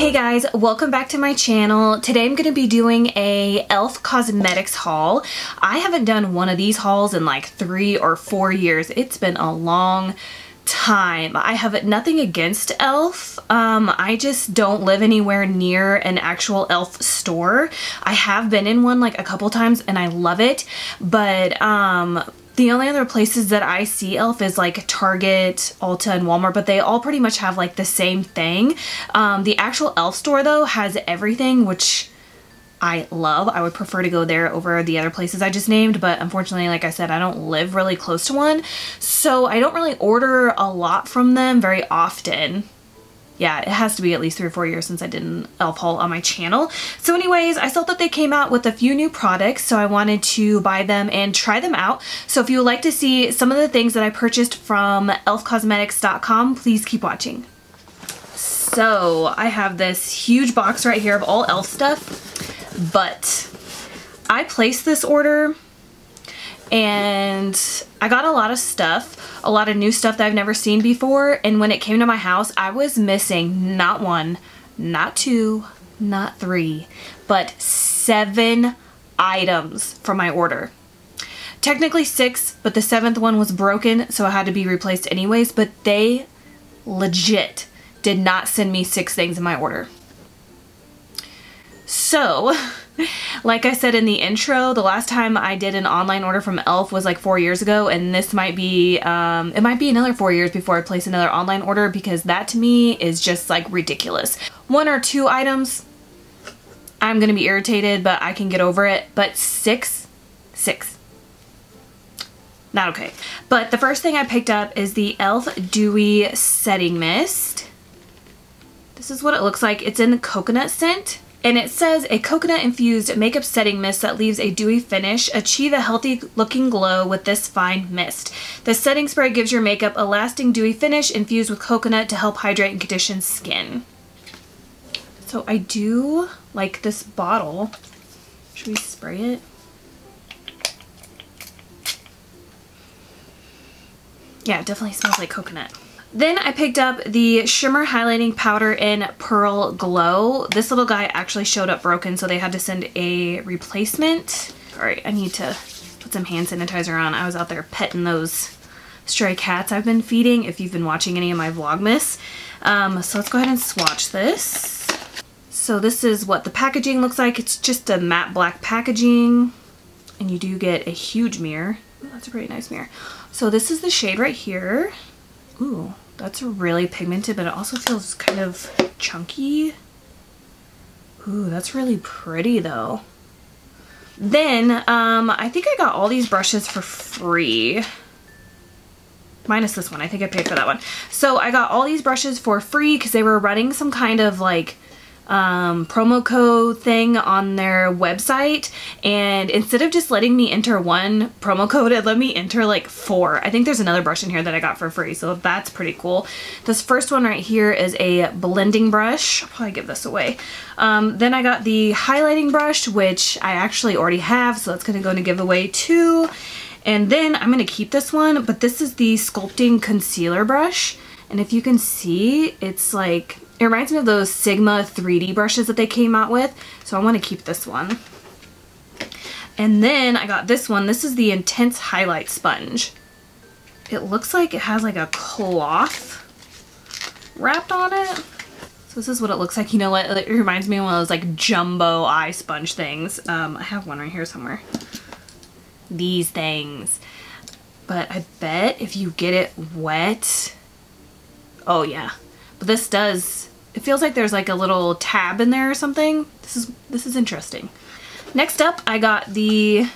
Hey guys, welcome back to my channel. Today I'm going to be doing a e.l.f. cosmetics haul. I haven't done one of these hauls in like 3 or 4 years. It's been a long time. I have nothing against e.l.f. I just don't live anywhere near an actual e.l.f. store. I have been in one like a couple times and I love it, but the only other places that I see e.l.f. is like Target, Ulta, and Walmart, but they all pretty much have like the same thing. The actual e.l.f. store though has everything, which I love. I would prefer to go there over the other places I just named, but unfortunately, like I said, I don't live really close to one, so I don't really order a lot from them very often. Yeah, it has to be at least 3 or 4 years since I did an e.l.f. haul on my channel. So anyways, I saw that they came out with a few new products, so I wanted to buy them and try them out. So if you would like to see some of the things that I purchased from elfcosmetics.com, please keep watching. So I have this huge box right here of all e.l.f. stuff, but I placed this order and I got a lot of stuff, a lot of new stuff that I've never seen before, and when it came to my house, I was missing not 1, not 2, not 3, but 7 items from my order. Technically 6, but the 7th one was broken, so it had to be replaced anyways, but they legit did not send me 6 things in my order. So, like I said in the intro, the last time I did an online order from e.l.f. was like 4 years ago, and this might be, it might be another 4 years before I place another online order, because that to me is just like ridiculous. 1 or 2 items, I'm gonna be irritated, but I can get over it, but 6, not okay. But the first thing I picked up is the e.l.f. Dewy Setting Mist. This is what it looks like. It's in the coconut scent. And it says, a coconut infused makeup setting mist that leaves a dewy finish. Achieve a healthy looking glow with this fine mist. The setting spray gives your makeup a lasting dewy finish infused with coconut to help hydrate and condition skin. So I do like this bottle. Should we spray it? Yeah, it definitely smells like coconut. Then I picked up the Shimmer Highlighting Powder in Pearl Glow. This little guy actually showed up broken, so they had to send a replacement. Alright, I need to put some hand sanitizer on. I was out there petting those stray cats I've been feeding, if you've been watching any of my Vlogmas. So let's go ahead and swatch this. So this is what the packaging looks like. It's just a matte black packaging, and you do get a huge mirror. Ooh, that's a pretty nice mirror. So this is the shade right here. Ooh, that's really pigmented, but it also feels kind of chunky. Ooh, that's really pretty though. Then, I think I got all these brushes for free. Minus this one, I think I paid for that one. So I got all these brushes for free because they were running some kind of like promo code thing on their website, and instead of just letting me enter 1 promo code, it let me enter like 4. I think there's another brush in here that I got for free, so that's pretty cool. This first one right here is a blending brush. I'll probably give this away. Then I got the highlighting brush, which I actually already have, so that's gonna go in a giveaway too. And then I'm gonna keep this one, but this is the Sculpting Concealer brush, and if you can see, it's like, it reminds me of those Sigma 3D brushes that they came out with, so I want to keep this one. And then I got this one. This is the Intense Highlight Sponge. It looks like it has like a cloth wrapped on it. So this is what it looks like. You know what? It reminds me of one of those like jumbo eye sponge things. I have one right here somewhere. These things. But I bet if you get it wet, oh yeah. But this does, it feels like there's like a little tab in there or something. This is interesting. Next up, I got the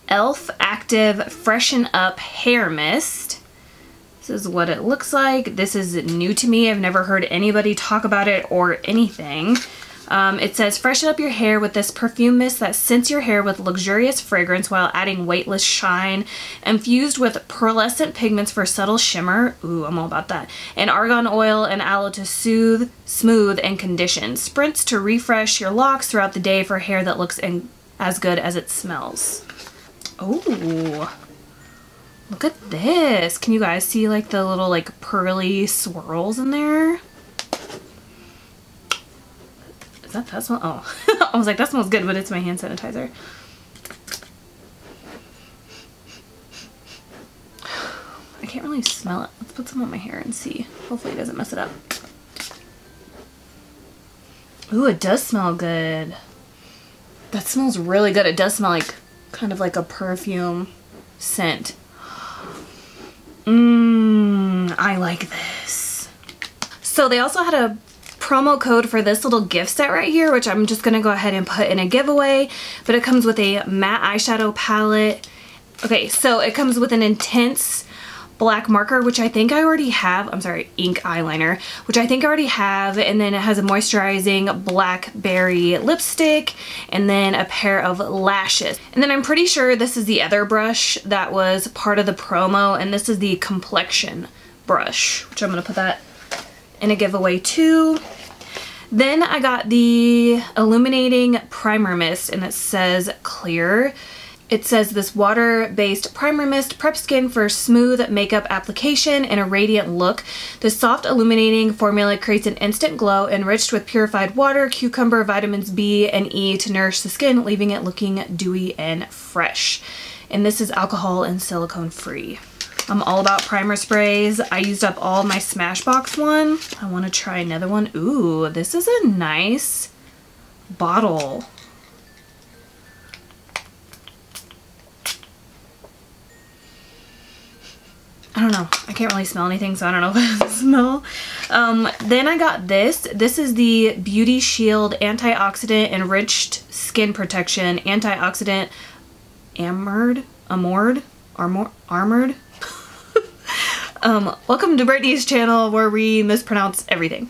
e.l.f. Active Freshen Up Hair Mist. This is what it looks like. This is new to me. I've never heard anybody talk about it or anything. It says, freshen up your hair with this perfume mist that scents your hair with luxurious fragrance while adding weightless shine. Infused with pearlescent pigments for subtle shimmer. Ooh, I'm all about that. And argan oil and aloe to soothe, smooth, and condition. Sprints to refresh your locks throughout the day for hair that looks as good as it smells. Ooh. Look at this. Can you guys see like the little like pearly swirls in there? Is that smell? Oh, I was like, that smells good, but it's my hand sanitizer. I can't really smell it. Let's put some on my hair and see. Hopefully it doesn't mess it up. Ooh, it does smell good. That smells really good. It does smell like kind of like a perfume scent. I like this. So they also had a promo code for this little gift set right here, which I'm just gonna go ahead and put in a giveaway, but it comes with a matte eyeshadow palette. Okay, so it comes with an intense black marker, which I think I already have. I'm sorry, ink eyeliner, which I think I already have. And then it has a moisturizing blackberry lipstick and then a pair of lashes. And then I'm pretty sure this is the other brush that was part of the promo. And this is the complexion brush, which I'm gonna put that in a giveaway too. Then I got the illuminating primer mist, and it says clear. It says this water-based primer mist preps skin for smooth makeup application and a radiant look. This soft illuminating formula creates an instant glow enriched with purified water, cucumber, vitamins B and E to nourish the skin, leaving it looking dewy and fresh. And this is alcohol and silicone free. I'm all about primer sprays. I used up all my Smashbox one. I want to try another one. Ooh, this is a nice bottle. I don't know. I can't really smell anything, so I don't know what it smell. Then I got this. This is the Beauty Shield Antioxidant Enriched Skin Protection Antioxidant Armored. Welcome to Brittany's channel where we mispronounce everything.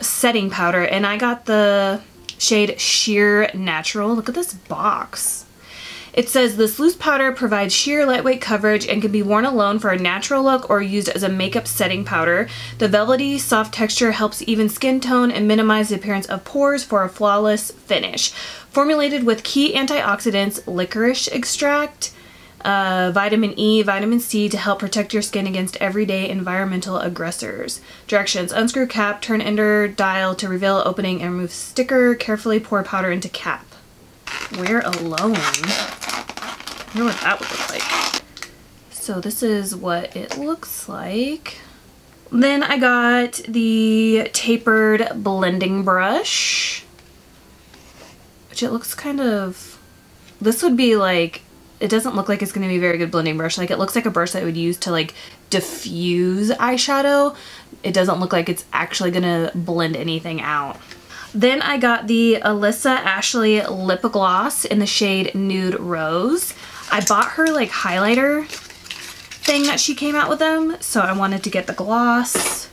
Setting powder, and I got the shade Sheer Natural. Look at this box. It says this loose powder provides sheer lightweight coverage and can be worn alone for a natural look or used as a makeup setting powder. The velvety soft texture helps even skin tone and minimize the appearance of pores for a flawless finish. Formulated with key antioxidants, licorice extract, vitamin E, vitamin C to help protect your skin against everyday environmental aggressors. Directions: unscrew cap, turn ender dial to reveal opening and remove sticker. Carefully pour powder into cap. Wear alone. I wonder what that would look like. So this is what it looks like. Then I got the tapered blending brush, which it looks kind of, this would be like, it doesn't look like it's going to be a very good blending brush. Like, it looks like a brush that I would use to like diffuse eyeshadow. It doesn't look like it's actually going to blend anything out. Then I got the Alyssa Ashley lip gloss in the shade Nude Rose. I bought her like highlighter thing that she came out with them, so I wanted to get the gloss.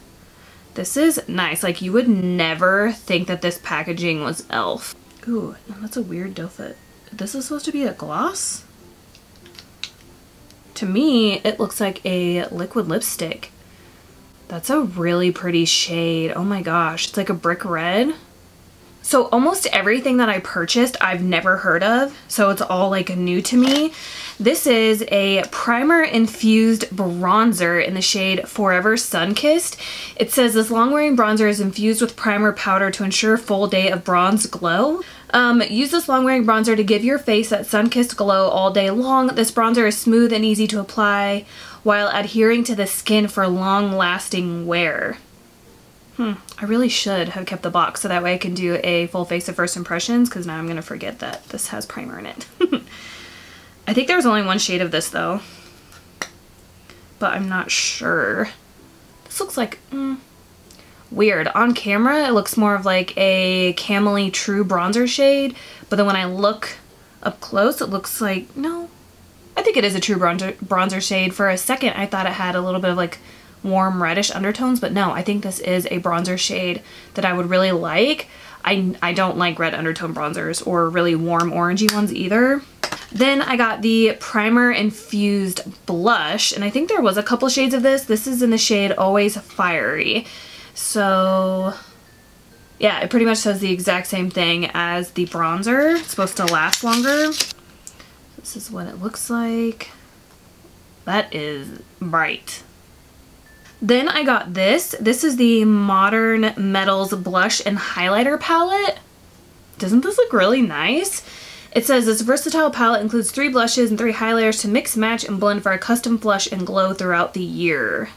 This is nice. Like, you would never think that this packaging was e.l.f. Ooh, that's a weird doe foot. This is supposed to be a gloss? To me, it looks like a liquid lipstick. That's a really pretty shade. Oh my gosh, it's like a brick red. So almost everything that I purchased I've never heard of, so it's all like new to me. This is a primer infused bronzer in the shade Forever Sunkissed. It says this long wearing bronzer is infused with primer powder to ensure full day of bronze glow. Use this long wearing bronzer to give your face that sun-kissed glow all day long. This bronzer is smooth and easy to apply while adhering to the skin for long lasting wear. I really should have kept the box so that way I can do a full face of first impressions, because now I'm going to forget that this has primer in it. I think there's only one shade of this though, but I'm not sure. This looks like, weird. On camera it looks more of like a Camely True bronzer shade, but then when I look up close it looks like, no, I think it is a true bronzer shade. For a second I thought it had a little bit of like warm reddish undertones, but no, I think this is a bronzer shade that I would really like. I don't like red undertone bronzers or really warm orangey ones either. Then I got the primer infused blush, and I think there was a couple shades of this. This is in the shade Always Fiery. So yeah, it pretty much says the exact same thing as the bronzer. It's supposed to last longer. This is what it looks like. That is bright. Then I got this. This is the Modern Metals Blush and Highlighter Palette. Doesn't this look really nice? It says this versatile palette includes 3 blushes and 3 highlighters to mix, match, and blend for a custom flush and glow throughout the year.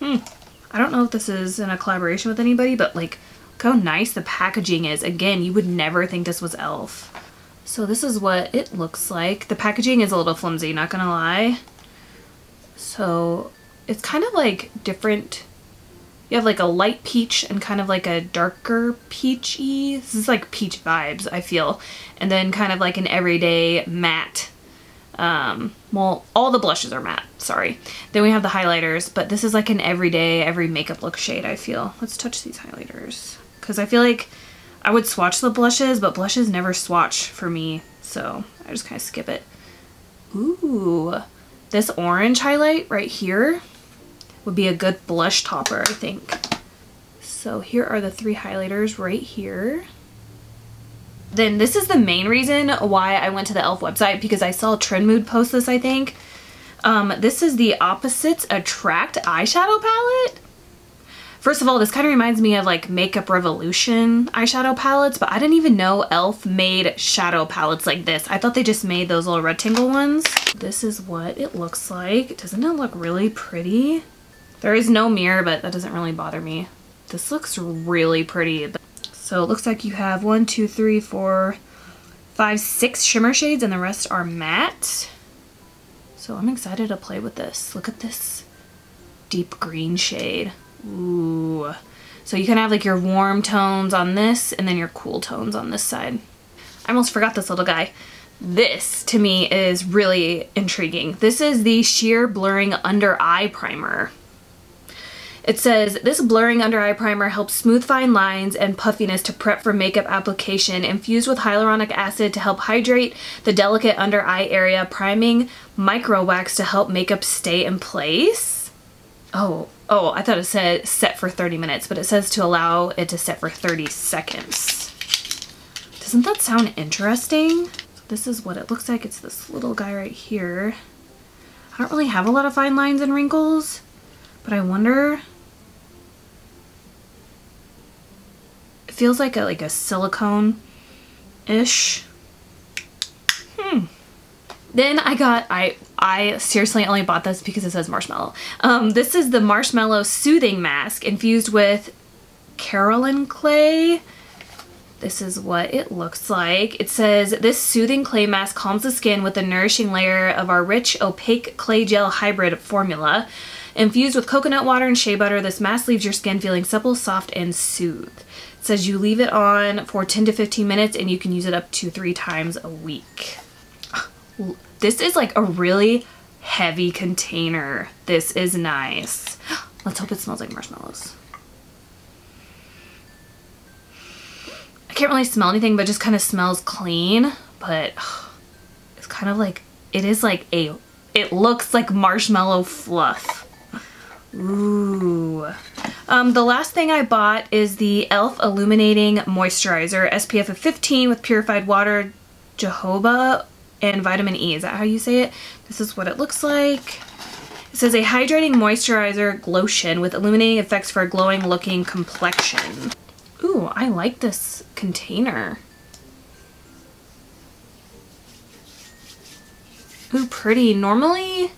I don't know if this is in a collaboration with anybody, but like, look how nice the packaging is. Again, you would never think this was e.l.f. So this is what it looks like. The packaging is a little flimsy, not gonna lie. So it's kind of like different. You have like a light peach and kind of like a darker peachy. This is like peach vibes, I feel. And then kind of like an everyday matte. Well, all the blushes are matte, sorry. Then we have the highlighters, but this is like an everyday, every makeup look shade, I feel. Let's touch these highlighters. Because I feel like I would swatch the blushes, but blushes never swatch for me. So I just kind of skip it. Ooh, this orange highlight right here would be a good blush topper, I think. So here are the 3 highlighters right here. Then this is the main reason why I went to the e.l.f. website, because I saw Trend Mood post this, I think. This is the Opposites Attract eyeshadow palette. First of all, this kind of reminds me of like Makeup Revolution eyeshadow palettes, but I didn't even know e.l.f. made shadow palettes like this. I thought they just made those little rectangle ones. This is what it looks like. Doesn't it look really pretty? There is no mirror, but that doesn't really bother me. This looks really pretty. So it looks like you have 1, 2, 3, 4, 5, 6 shimmer shades and the rest are matte. So I'm excited to play with this. Look at this deep green shade. Ooh. So you can have like your warm tones on this and then your cool tones on this side. I almost forgot this little guy. This to me is really intriguing. This is the Sheer Blurring Under Eye Primer. It says, this blurring under eye primer helps smooth fine lines and puffiness to prep for makeup application, infused with hyaluronic acid to help hydrate the delicate under eye area, priming micro wax to help makeup stay in place. Oh, I thought it said set for 30 minutes, but it says to allow it to set for 30 seconds. Doesn't that sound interesting? So this is what it looks like. It's this little guy right here. I don't really have a lot of fine lines and wrinkles, but I wonder. It feels like a silicone-ish. Then I seriously only bought this because it says marshmallow. This is the Marshmallow Soothing Mask infused with Caroline clay. This is what it looks like. It says, this soothing clay mask calms the skin with a nourishing layer of our rich, opaque clay gel hybrid formula. Infused with coconut water and shea butter, this mask leaves your skin feeling supple, soft, and soothed. It says you leave it on for 10 to 15 minutes and you can use it up to 3 times a week. This is like a really heavy container. This is nice. Let's hope it smells like marshmallows. I can't really smell anything, but it just kind of smells clean, but it's kind of like, it looks like marshmallow fluff. Ooh. The last thing I bought is the e.l.f. Illuminating Moisturizer, SPF of 15 with purified water, jojoba, and vitamin E. Is that how you say it? This is what it looks like. It says a hydrating moisturizer glotion with illuminating effects for a glowing looking complexion. Ooh, I like this container. Ooh, pretty. Normally,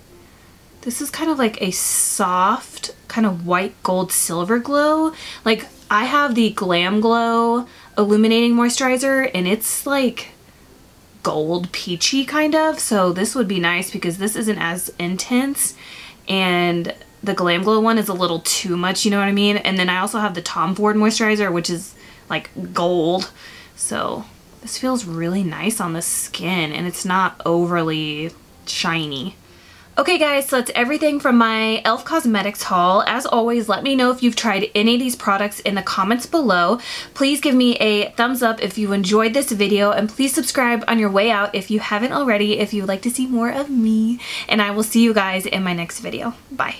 this is kind of like a soft, kind of white gold silver glow. Like, I have the Glam Glow Illuminating Moisturizer, and it's like gold peachy kind of. So this would be nice because this isn't as intense, and the Glam Glow one is a little too much, you know what I mean? And then I also have the Tom Ford moisturizer, which is like gold. So this feels really nice on the skin and it's not overly shiny. Okay guys, so that's everything from my e.l.f. Cosmetics haul. As always, let me know if you've tried any of these products in the comments below. Please give me a thumbs up if you enjoyed this video, and please subscribe on your way out if you haven't already, if you would like to see more of me. And I will see you guys in my next video. Bye.